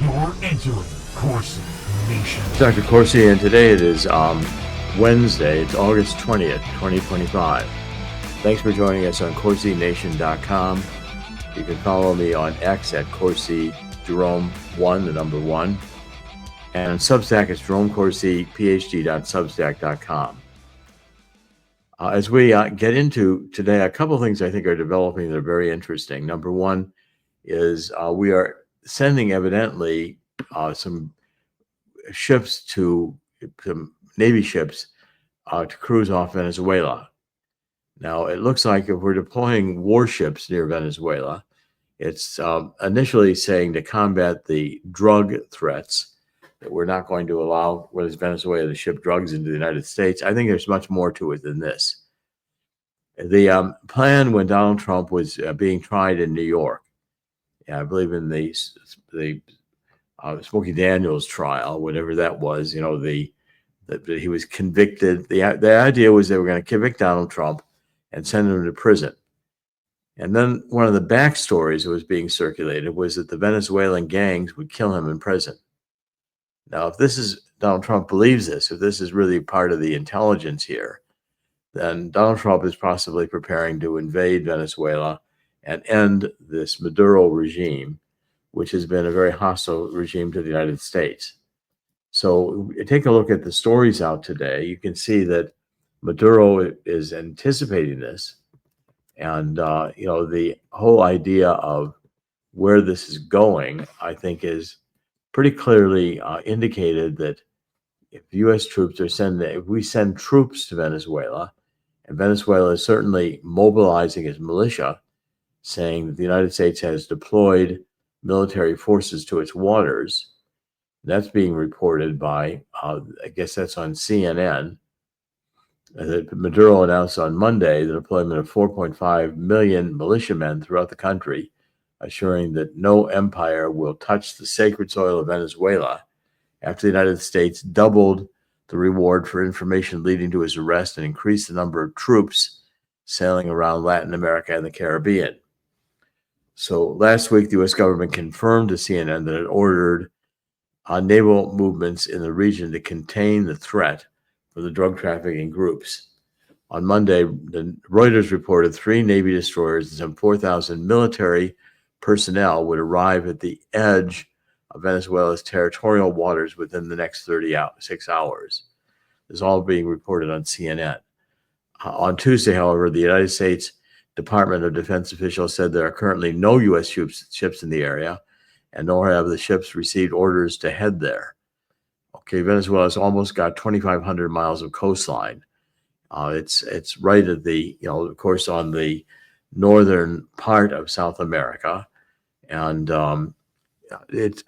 You're entering Corsi Nation. Dr. Corsi, and today it is Wednesday. It's August 20th, 2025. Thanks for joining us on CorsiNation.com. You can follow me on X at Corsi Jerome1, the number 1. And on Substack, it's Jerome Corsi, phd.substack.com. As we get into today, a couple of things I think are developing that are very interesting. Number one is we are sending evidently some ships some Navy ships to cruise off Venezuela. Now, it looks like if we're deploying warships near Venezuela, it's initially saying to combat the drug threats that we're not going to allow Venezuela to ship drugs into the United States. I think there's much more to it than this. The plan when Donald Trump was being tried in New York, I believe in the Smokey Daniels trial, whatever that was, that he was convicted. The idea was they were going to convict Donald Trump and send him to prison. And then one of the backstories that was being circulated was that the Venezuelan gangs would kill him in prison. Now, if Donald Trump believes this, if this is really part of the intelligence here, then Donald Trump is possibly preparing to invade Venezuela and end this Maduro regime, which has been a very hostile regime to the United States. So take a look at the stories out today. You can see that Maduro is anticipating this. And, the whole idea of where this is going, I think, is pretty clearly indicated that if U.S. troops if we send troops to Venezuela, and Venezuela is certainly mobilizing its militia, saying that the United States has deployed military forces to its waters. That's being reported by, I guess that's on CNN. That Maduro announced on Monday the deployment of 4.5 million militiamen throughout the country, assuring that no empire will touch the sacred soil of Venezuela after the United States doubled the reward for information leading to his arrest and increased the number of troops sailing around Latin America and the Caribbean. So last week, the U.S. government confirmed to CNN that it ordered naval movements in the region to contain the threat for the drug trafficking groups. On Monday, Reuters reported 3 Navy destroyers and some 4,000 military personnel would arrive at the edge of Venezuela's territorial waters within the next 6 hours. This is all being reported on CNN. On Tuesday, however, the United States Department of Defense officials said there are currently no U.S. ships in the area, and nor have the ships received orders to head there. Okay, Venezuela's almost got 2,500 miles of coastline. It's right at of course, on the northern part of South America, and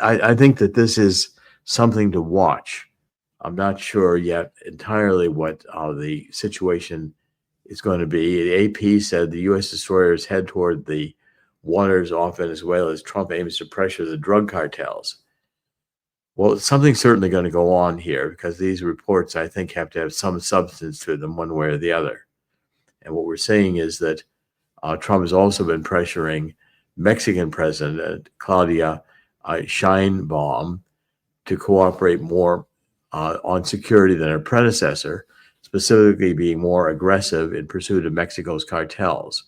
I think that this is something to watch. I'm not sure yet entirely what the situation is going to be. The AP said the U.S. destroyers head toward the waters off Venezuela as Trump aims to pressure the drug cartels. Well, something's certainly going to go on here because these reports, I think, have to have some substance to them one way or the other. And what we're saying is that Trump has also been pressuring Mexican President Claudia Sheinbaum to cooperate more on security than her predecessor, specifically being more aggressive in pursuit of Mexico's cartels.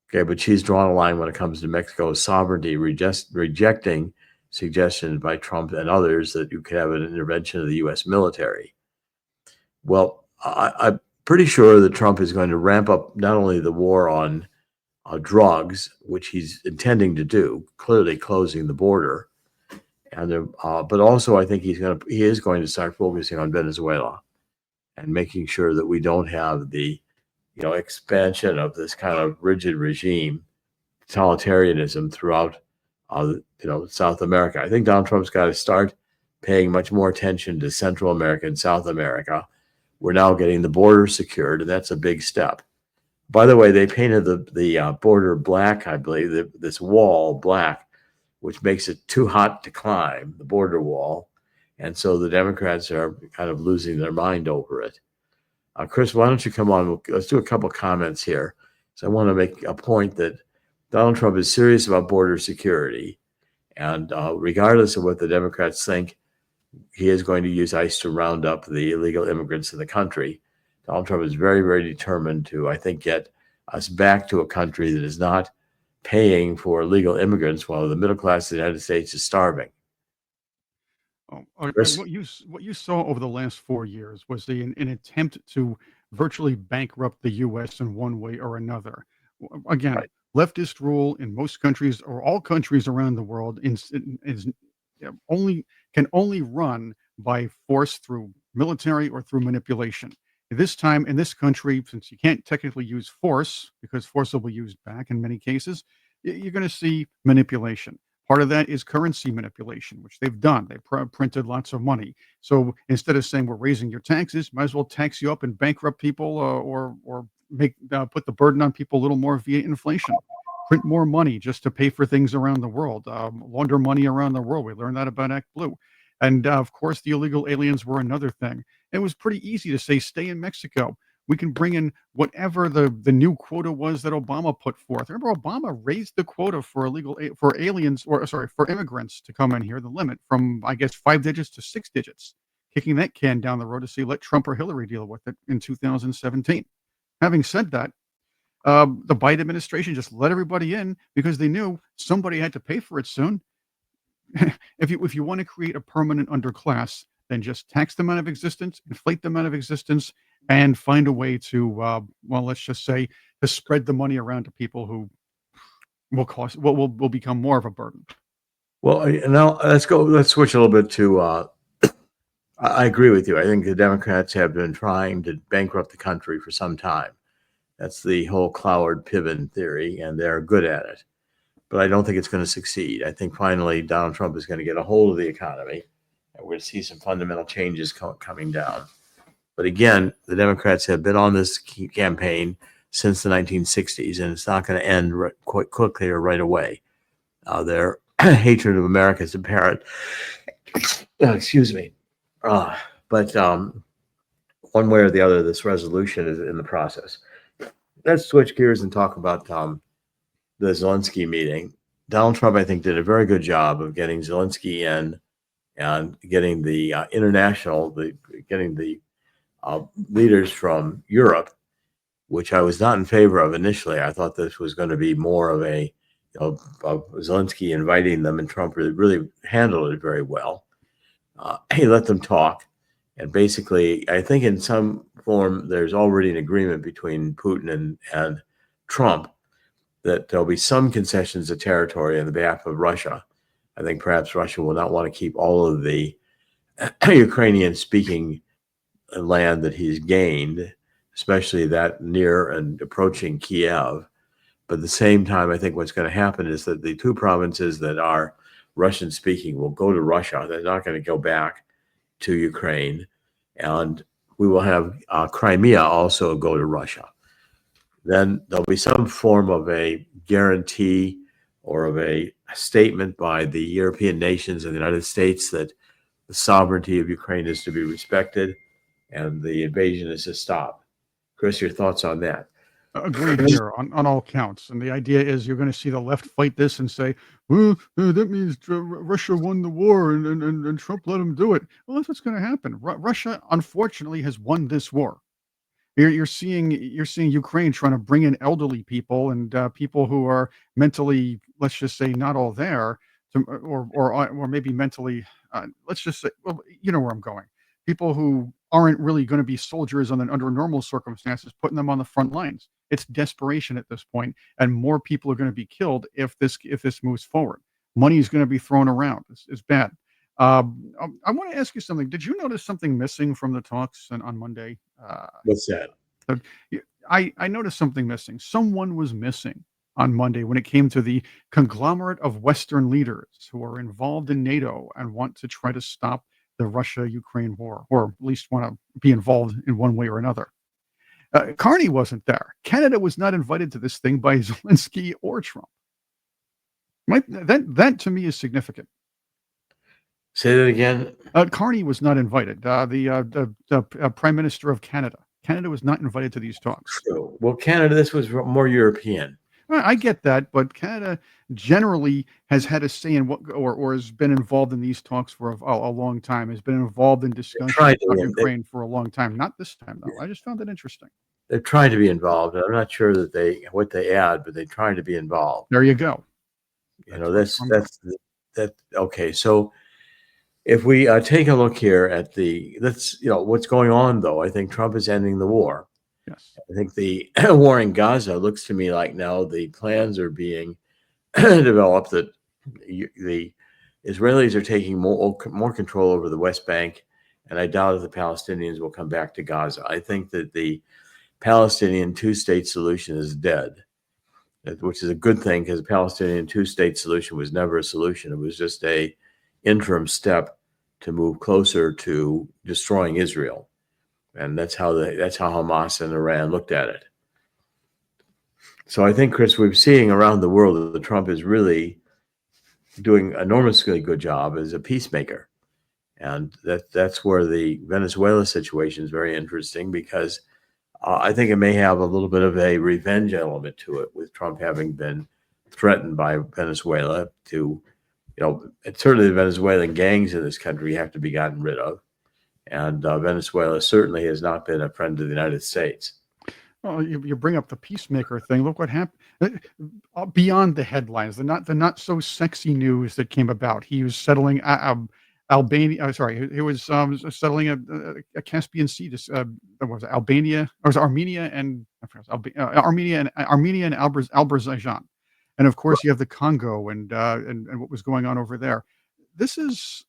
Okay, but she's drawn a line when it comes to Mexico's sovereignty, rejecting suggestions by Trump and others that you could have an intervention of the U.S. military. Well, I'm pretty sure that Trump is going to ramp up not only the war on drugs, which he's intending to do, clearly closing the border, and but also I think he is going to start focusing on Venezuela and making sure that we don't have the expansion of this kind of rigid regime, totalitarianism throughout South America. I think Donald Trump's got to start paying much more attention to Central America and South America. We're now getting the border secured, and that's a big step. By the way, they painted the border black, I believe, this wall black, which makes it too hot to climb, the border wall. And so the Democrats are kind of losing their mind over it. Chris, why don't you come on? Let's do a couple comments here. So I want to make a point that Donald Trump is serious about border security. And regardless of what the Democrats think, he is going to use ICE to round up the illegal immigrants in the country. Donald Trump is very, very determined to, I think, get us back to a country that is not paying for illegal immigrants while the middle class of the United States is starving. And what you saw over the last 4 years was an attempt to virtually bankrupt the U.S. in one way or another. Again, Right. leftist rule in most countries or all countries around the world is can only run by force through military or through manipulation. This time in this country, since you can't technically use force because force will be used back in many cases, you're going to see manipulation. Part of that is currency manipulation, which they've done. They printed lots of money. So instead of saying we're raising your taxes, might as well tax you up and bankrupt people, or make put the burden on people a little more via inflation. Print more money just to pay for things around the world. Launder money around the world. We learned that about ActBlue. And of course, the illegal aliens were another thing. It was pretty easy to say, stay in Mexico. We can bring in whatever the new quota was that Obama put forth. Remember, Obama raised the quota for for aliens, or sorry, for immigrants to come in here, the limit from, I guess, 5 digits to 6 digits, kicking that can down the road to see let Trump or Hillary deal with it in 2017. Having said that, the Biden administration just let everybody in because they knew somebody had to pay for it soon. If you want to create a permanent underclass, then just tax them out of existence, inflate them out of existence, and find a way to, well, let's just say, to spread the money around to people who will become more of a burden. Well, now let's switch a little bit to. I agree with you. I think the Democrats have been trying to bankrupt the country for some time. That's the whole Cloward-Piven theory, and they're good at it. But I don't think it's going to succeed. I think finally Donald Trump is going to get a hold of the economy, and we're going to see some fundamental changes coming down. But again, the Democrats have been on this campaign since the 1960s, and it's not going to end quite quickly or right away. Their hatred of America is apparent. Excuse me. But one way or the other, this resolution is in the process. Let's switch gears and talk about the Zelensky meeting. Donald Trump, I think, did a very good job of getting Zelensky in and getting the leaders from Europe, which I was not in favor of initially. I thought this was going to be more of of Zelensky inviting them, and Trump really handled it very well. He let them talk, and basically, I think in some form, there's already an agreement between Putin and Trump that there'll be some concessions of territory on the behalf of Russia. I think perhaps Russia will not want to keep all of the Ukrainian-speaking land that he's gained, especially that near and approaching Kiev. But at the same time, I think what's going to happen is that the two provinces that are Russian-speaking will go to Russia. They're not going to go back to Ukraine. And we will have Crimea also go to Russia. Then there'll be some form of a guarantee or of a statement by the European nations and the United States that the sovereignty of Ukraine is to be respected and the invasion is to stop. Chris, your thoughts on that? Agreed here on all counts. And the idea is you're going to see the left fight this and say, well, that means Russia won the war and Trump let him do it. Well, that's what's going to happen. Russia, unfortunately, has won this war. You're seeing Ukraine trying to bring in elderly people and people who are mentally, let's just say, not all there, or maybe mentally, let's just say, well, you know where I'm going. People who aren't really going to be soldiers under normal circumstances, putting them on the front lines. It's desperation at this point, and more people are going to be killed if this moves forward. Money is going to be thrown around. It's bad. I want to ask you something. Did you notice something missing from the talks on Monday? What's that? I noticed something missing. Someone was missing on Monday when it came to the conglomerate of Western leaders who are involved in NATO and want to try to stop the Russia-Ukraine war, or at least want to be involved in one way or another. Carney wasn't there. Canada was not invited to this thing by Zelensky or Trump. That to me is significant. Say that again. Carney was not invited. The Prime Minister of Canada. Canada was not invited to these talks. Well, Canada, this was more European. Well, I get that, but Canada generally has had a say in what, or has been involved in these talks for a long time, has been involved in discussions Tried about to, Ukraine for a long time. Not this time, though. I just found it interesting. they've tried to be involved. I'm not sure that what they add, but they try to be involved. There you go. You know, What's going on. that. Okay, so if we take a look here at what's going on, though, I think Trump is ending the war. Yes. I think the war in Gaza looks to me like now the plans are being developed that the Israelis are taking more control over the West Bank, and I doubt if the Palestinians will come back to Gaza. I think that the Palestinian two-state solution is dead, which is a good thing because the Palestinian two-state solution was never a solution. It was just a interim step to move closer to destroying Israel. And that's how Hamas and Iran looked at it. So I think, Chris, we're seeing around the world that Trump is really doing an enormously good job as a peacemaker. And that's where the Venezuela situation is very interesting because I think it may have a little bit of a revenge element to it, with Trump having been threatened by Venezuela to, certainly the Venezuelan gangs in this country have to be gotten rid of. And Venezuela certainly has not been a friend of the United States. Well, you bring up the peacemaker thing. Look what happened beyond the headlines. The not so sexy news that came about. He was settling Albania. He was settling a Caspian Sea. What was it, Albania, or was it Armenia and Armenia and Azerbaijan, and of course you have the Congo and what was going on over there. This is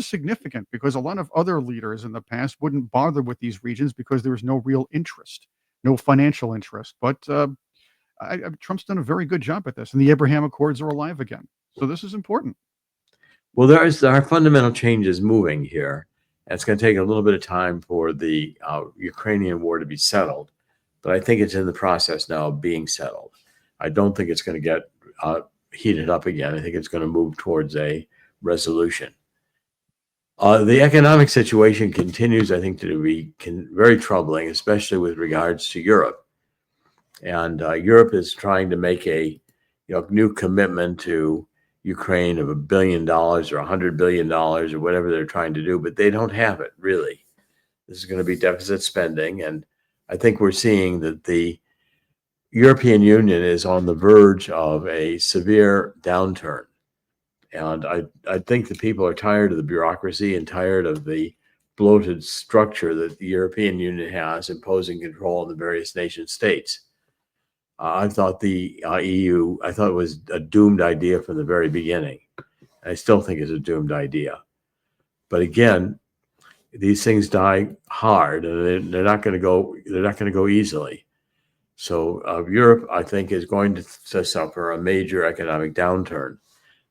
significant because a lot of other leaders in the past wouldn't bother with these regions because there was no real interest, no financial interest. But Trump's done a very good job at this, and the Abraham Accords are alive again. So this is important. Well, there are fundamental changes moving here. And it's going to take a little bit of time for the Ukrainian war to be settled. But I think it's in the process now of being settled. I don't think it's going to get heated up again. I think it's going to move towards a resolution. The economic situation continues, I think, to be very troubling, especially with regards to Europe. And Europe is trying to make a new commitment to Ukraine of $1 billion or $100 billion or whatever they're trying to do, but they don't have it, really. This is going to be deficit spending. And I think we're seeing that the European Union is on the verge of a severe downturn. And I think the people are tired of the bureaucracy and tired of the bloated structure that the European Union has imposing control on the various nation states. I thought the EU, I thought it was a doomed idea from the very beginning. I still think it's a doomed idea. But again, these things die hard, and they're not going to go easily. So Europe, I think, is going to suffer a major economic downturn.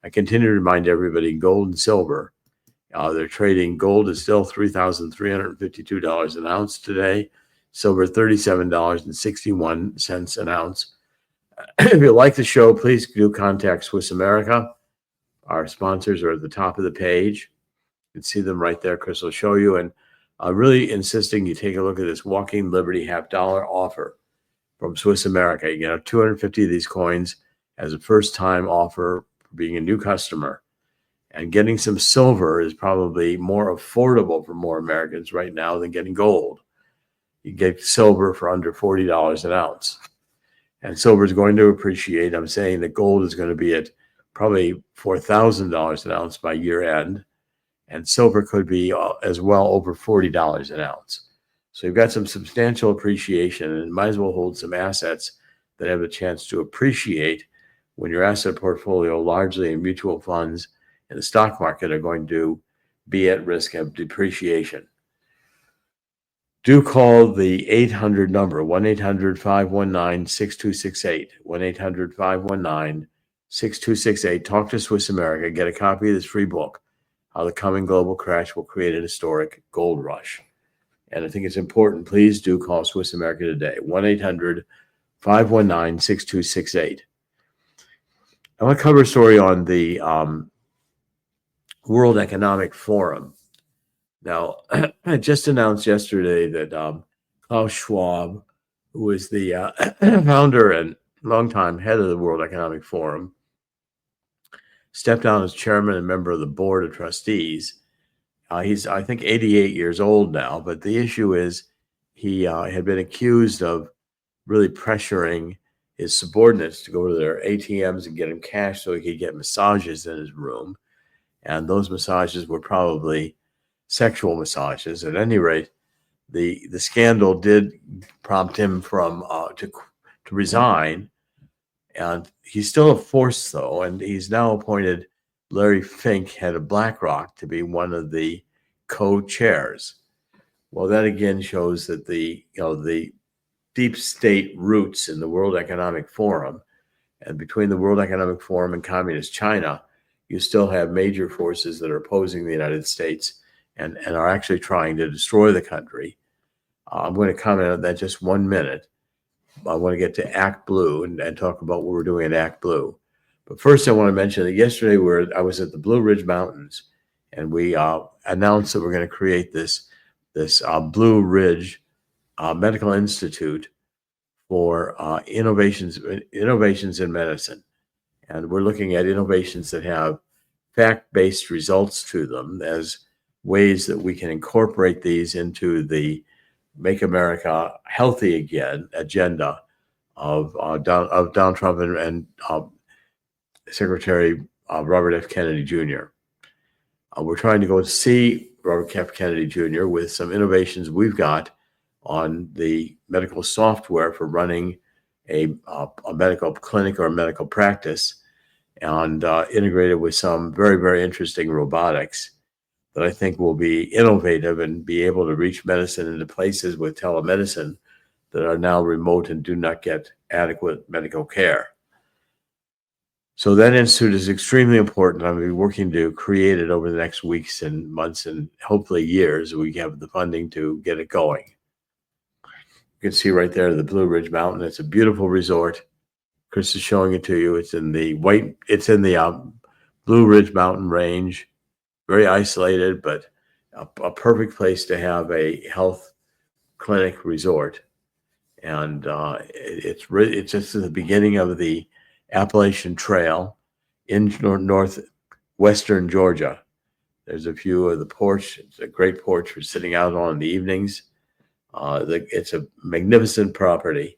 I continue to remind everybody, gold and silver, they're trading. Gold is still $3,352 an ounce today. Silver, $37.61 an ounce. If you like the show, please do contact Swiss America. Our sponsors are at the top of the page. You can see them right there. Chris will show you. And I'm really insisting you take a look at this Walking Liberty $50 offer from Swiss America. You get 250 of these coins as a first-time offer for being a new customer. And getting some silver is probably more affordable for more Americans right now than getting gold. You get silver for under $40 an ounce. And silver is going to appreciate. I'm saying that gold is going to be at probably $4,000 an ounce by year end. And silver could be as well over $40 an ounce. So you've got some substantial appreciation, and might as well hold some assets that have a chance to appreciate when your asset portfolio, largely in mutual funds in the stock market, are going to be at risk of depreciation. Do call the 800 number, 1-800-519-6268, 1-800-519-6268. Talk to Swiss America. Get a copy of this free book, How the Coming Global Crash Will Create an Historic Gold Rush. And I think it's important. Please do call Swiss America today, 1-800-519-6268. I want to cover a story on the World Economic Forum. Now, I just announced yesterday that Klaus Schwab, who is the founder and longtime head of the World Economic Forum, stepped down as chairman and member of the board of trustees. He's, I think, 88 years old now, but the issue is he had been accused of really pressuring his subordinates to go to their ATMs and get him cash so he could get massages in his room. And those massages were probably sexual massages. At any rate, the scandal did prompt him to resign. And he's still a force, though, and he's now appointed Larry Fink, head of BlackRock, to be one of the co-chairs. Well, that again shows that the deep state roots in the World Economic Forum, and between the World Economic Forum and Communist China, you still have major forces that are opposing the United States and are actually trying to destroy the country. I'm going to comment on that just 1 minute. I want to get to ActBlue and talk about what we're doing at ActBlue. But first, I want to mention that yesterday I was at the Blue Ridge Mountains, and we announced that we're going to create this Blue Ridge Medical Institute for innovations in medicine. And we're looking at innovations that have fact-based results to them as ways that we can incorporate these into the Make America Healthy Again agenda of Donald Trump and Secretary Robert F. Kennedy Jr. We're trying to go see Robert F. Kennedy Jr. with some innovations we've got on the medical software for running a medical clinic or a medical practice, and integrated with some very, very interesting robotics that I think will be innovative and be able to reach medicine into places with telemedicine that are now remote and do not get adequate medical care. So that institute is extremely important. I'm going to be working to create it over the next weeks and months and hopefully years. We have the funding to get it going. You can see right there the Blue Ridge Mountain. It's a beautiful resort. Chris is showing it to you. It's in the Blue Ridge Mountain range. Very isolated, but a perfect place to have a health clinic resort. And it's just at the beginning of the Appalachian Trail in northwestern Georgia. There's a view of the porch. It's a great porch for sitting out on in the evenings. It's a magnificent property,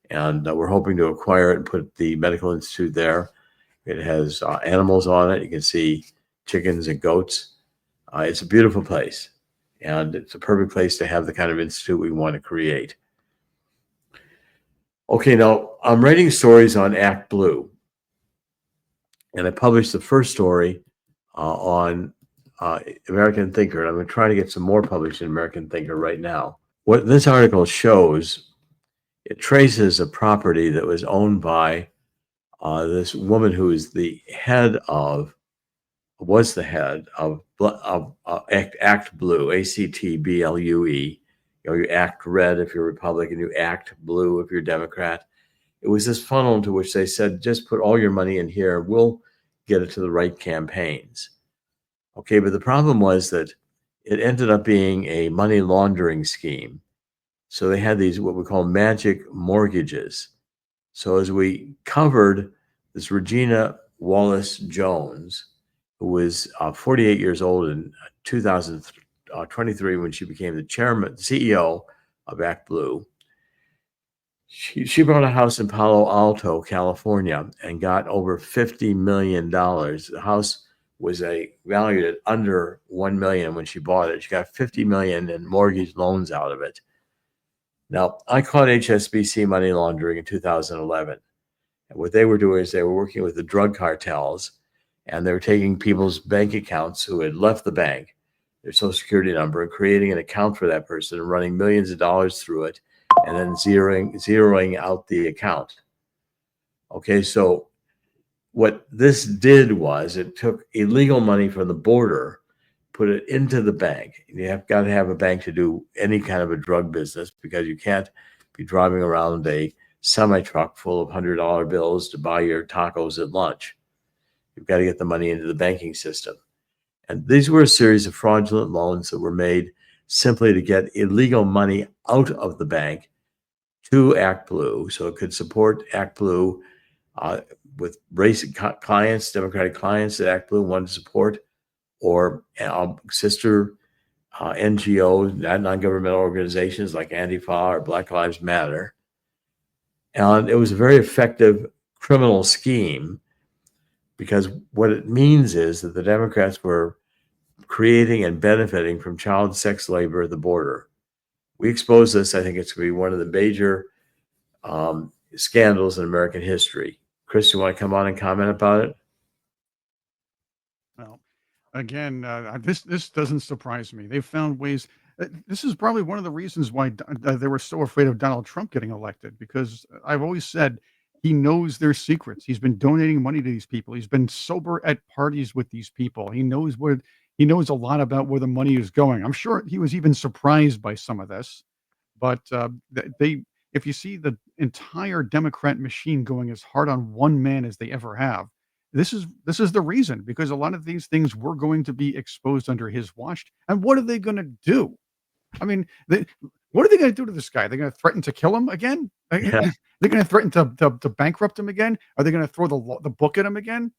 and we're hoping to acquire it and put the medical institute there. It has animals on it. You can see chickens and goats. It's a beautiful place, and it's a perfect place to have the kind of institute we want to create. Okay, now I'm writing stories on ActBlue, and I published the first story on American Thinker, and I'm going to try to get some more published in American Thinker right now. What this article shows, it traces a property that was owned by this woman who is the head of ActBlue, ActBlue. You act red if you're Republican, you act blue if you're Democrat. It was this funnel into which they said, just put all your money in here, we'll get it to the right campaigns. Okay, but the problem was that it ended up being a money laundering scheme. So they had these, what we call magic mortgages. So as we covered this Regina Wallace Jones, who was 48 years old in 2023 when she became the CEO of ActBlue. She bought a house in Palo Alto, California, and got over $50 million. The house was valued at under $1 million when she bought it. She got $50 million in mortgage loans out of it. Now, I caught HSBC money laundering in 2011. And what they were doing is they were working with the drug cartels, and they were taking people's bank accounts who had left the bank, their social security number, and creating an account for that person and running millions of dollars through it, and then zeroing out the account. Okay, so what this did was it took illegal money from the border, put it into the bank. You have got to have a bank to do any kind of a drug business, because you can't be driving around a semi-truck full of $100 bills to buy your tacos at lunch. You've got to get the money into the banking system. And these were a series of fraudulent loans that were made simply to get illegal money out of the bank, to ActBlue, so it could support ActBlue with race clients, Democratic clients that ActBlue wanted to support, or sister NGOs, non-governmental organizations like Antifa or Black Lives Matter. And it was a very effective criminal scheme, because what it means is that the Democrats were creating and benefiting from child sex labor at the border. We exposed this. I think it's going to be one of the major scandals in American history. Chris, you want to come on and comment about it? Well, again, this doesn't surprise me. They've found ways. This is probably one of the reasons why they were so afraid of Donald Trump getting elected, because I've always said he knows their secrets. He's been donating money to these people. He's been sober at parties with these people. He knows a lot about where the money is going. I'm sure he was even surprised by some of this, but if you see the entire Democrat machine going as hard on one man as they ever have, this is the reason, because a lot of these things were going to be exposed under his watch. And what are they going to do? I mean, what are they going to do to this guy? They're going to threaten to kill him again? Yeah. They're going to threaten to bankrupt him again? Are they going to throw the book at him again?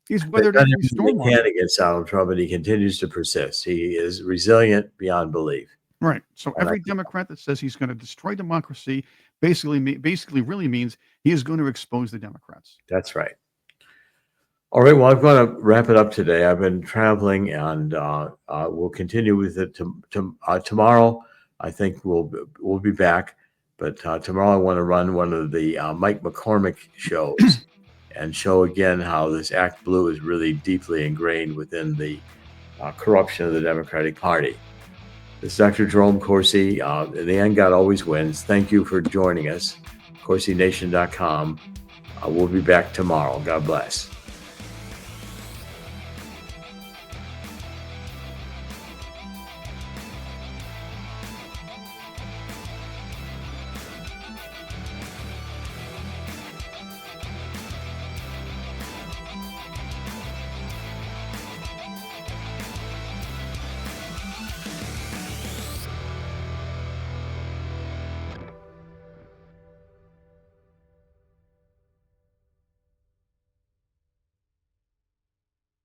He's weathered every storm. He can against Donald Trump, and he continues to persist. He is resilient beyond belief. Right. So every Democrat that says he's going to destroy democracy basically really means he is going to expose the Democrats. That's right. All right. Well, I'm going to wrap it up today. I've been traveling, and we'll continue with it tomorrow. I think we'll be back, but tomorrow I want to run one of the Mike McCormick shows and show again how this ActBlue is really deeply ingrained within the corruption of the Democratic Party. This is Dr. Jerome Corsi. In the end, God always wins. Thank you for joining us. CorsiNation.com. We'll be back tomorrow. God bless.